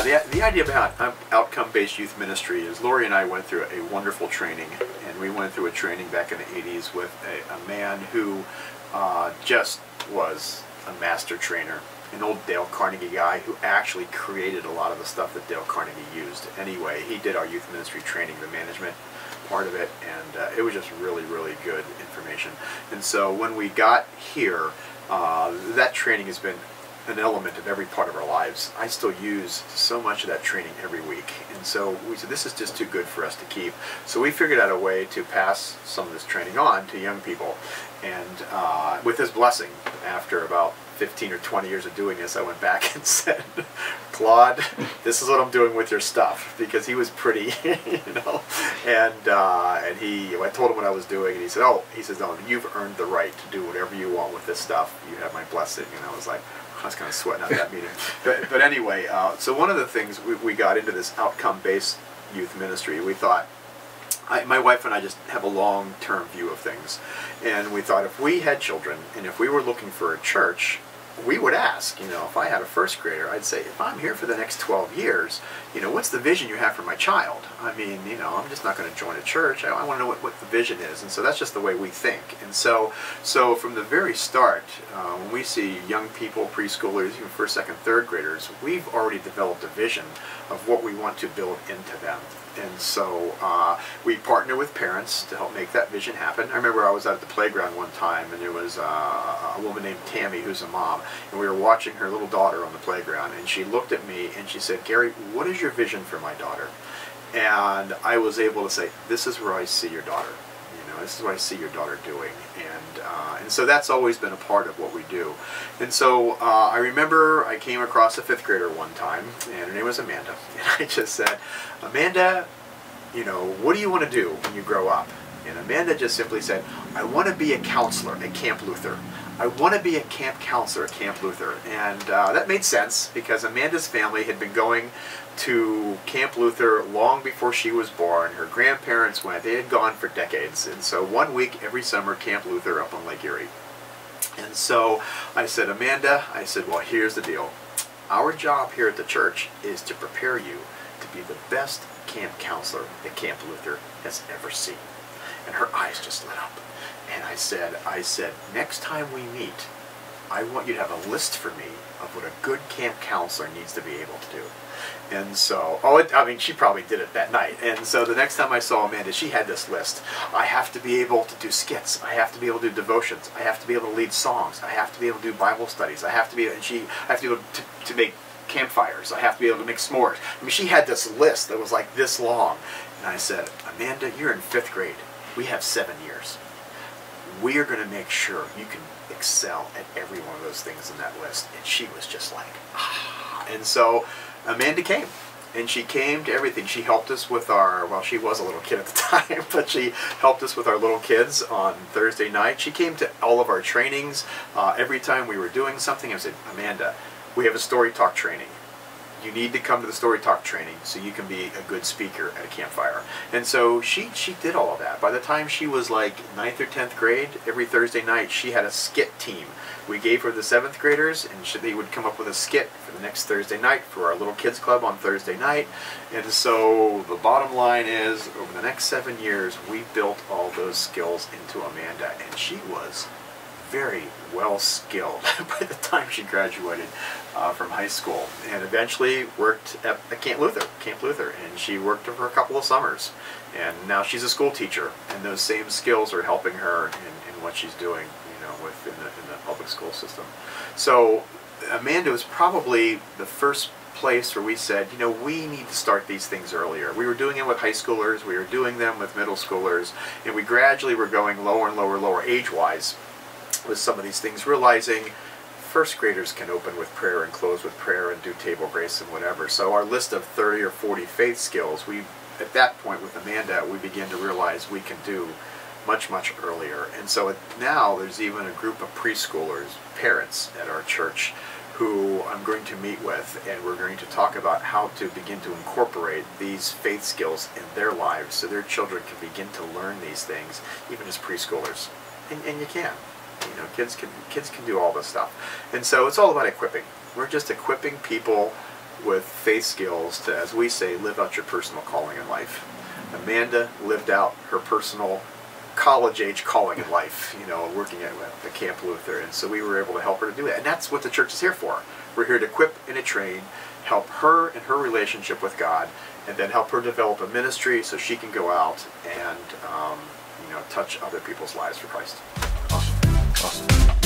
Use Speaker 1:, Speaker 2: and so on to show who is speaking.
Speaker 1: The idea about outcome-based youth ministry is Lori and I went through a wonderful training, and we went through a training back in the 80s with a man who just was a master trainer, an old Dale Carnegie guy who actually created a lot of the stuff that Dale Carnegie used. Anyway, he did our youth ministry training, the management part of it, and it was just really, really good information. And so when we got here, that training has been an element of every part of our lives. I still use so much of that training every week, and so we said this is just too good for us to keep. So we figured out a way to pass some of this training on to young people, and with his blessing, after about 15 or 20 years of doing this, I went back and said, Claude, this is what I'm doing with your stuff, because he was pretty, you know, and I told him what I was doing, and he said, oh, you've earned the right to do whatever you want with this stuff. You have my blessing. And I was like, I was kind of sweating out that meeting. But anyway, so one of the things we got into this outcome-based youth ministry, we thought, my wife and I just have a long-term view of things, and we thought if we had children and if we were looking for a church, we would ask, you know, if I had a first grader, I'd say, if I'm here for the next 12 years, you know, what's the vision you have for my child? I mean, you know, I'm just not going to join a church. I want to know what the vision is. And so that's just the way we think. And so from the very start, when we see young people, preschoolers, even first, second, third graders, we've already developed a vision of what we want to build into them. And so we partner with parents to help make that vision happen. I remember I was out at the playground one time, and there was a woman named Tammy who's a mom, and we were watching her little daughter on the playground, and she looked at me and she said, Gary, what is your vision for my daughter? And I was able to say, this is where I see your daughter. You know, this is what I see your daughter doing. And so that's always been a part of what we do. And so I remember I came across a fifth grader one time, and her name was Amanda. And I just said, Amanda, you know, what do you want to do when you grow up? And Amanda just simply said, I want to be a counselor at Camp Luther. I want to be a camp counselor at Camp Luther. And that made sense, because Amanda's family had been going to Camp Luther long before she was born. Her grandparents went. They had gone for decades. And so 1 week every summer, Camp Luther up on Lake Erie. And so I said, Amanda, I said, well, here's the deal. Our job here at the church is to prepare you to be the best camp counselor that Camp Luther has ever seen. And her eyes just lit up. And I said, next time we meet, I want you to have a list for me of what a good camp counselor needs to be able to do. And so, I mean, she probably did it that night. And so the next time I saw Amanda, she had this list. I have to be able to do skits. I have to be able to do devotions. I have to be able to lead songs. I have to be able to do Bible studies. I have to be able to make campfires. I have to be able to make s'mores. I mean, she had this list that was like this long. And I said, Amanda, you're in fifth grade. We have 7 years. We are going to make sure you can excel at every one of those things in that list. And she was just like, ah. And so Amanda came, and she came to everything. She helped us with our, well, she was a little kid at the time, but she helped us with our little kids on Thursday night. She came to all of our trainings. Every time we were doing something, I said, Amanda, we have a story talk training. You need to come to the story talk training so you can be a good speaker at a campfire. And so she did all of that. By the time she was like 9th or 10th grade, every Thursday night she had a skit team. We gave her the 7th graders, and they would come up with a skit for the next Thursday night for our little kids club on Thursday night. And so the bottom line is, over the next 7 years, we built all those skills into Amanda, and she was very well skilled by the time she graduated from high school, and eventually worked at Camp Luther, and she worked for a couple of summers, and now she's a school teacher, and those same skills are helping her in what she's doing, you know, in the public school system. So Amanda was probably the first place where we said, you know, we need to start these things earlier. We were doing it with high schoolers, we were doing them with middle schoolers, and we gradually were going lower and lower age-wise with some of these things, realizing first graders can open with prayer and close with prayer and do table grace and whatever. So our list of 30 or 40 faith skills, at that point with Amanda, we began to realize we can do much, much earlier. And so now there's even a group of preschoolers, parents at our church, who I'm going to meet with, and we're going to talk about how to begin to incorporate these faith skills in their lives so their children can begin to learn these things even as preschoolers. And you can. You know, kids can do all this stuff. And so it's all about equipping. We're just equipping people with faith skills to, as we say, live out your personal calling in life. Amanda lived out her personal college-age calling in life, you know, working at the Camp Luther, and so we were able to help her to do that. And that's what the church is here for. We're here to equip and to train, help her in her relationship with God, and then help her develop a ministry so she can go out and, you know, touch other people's lives for Christ.
Speaker 2: Awesome. Awesome.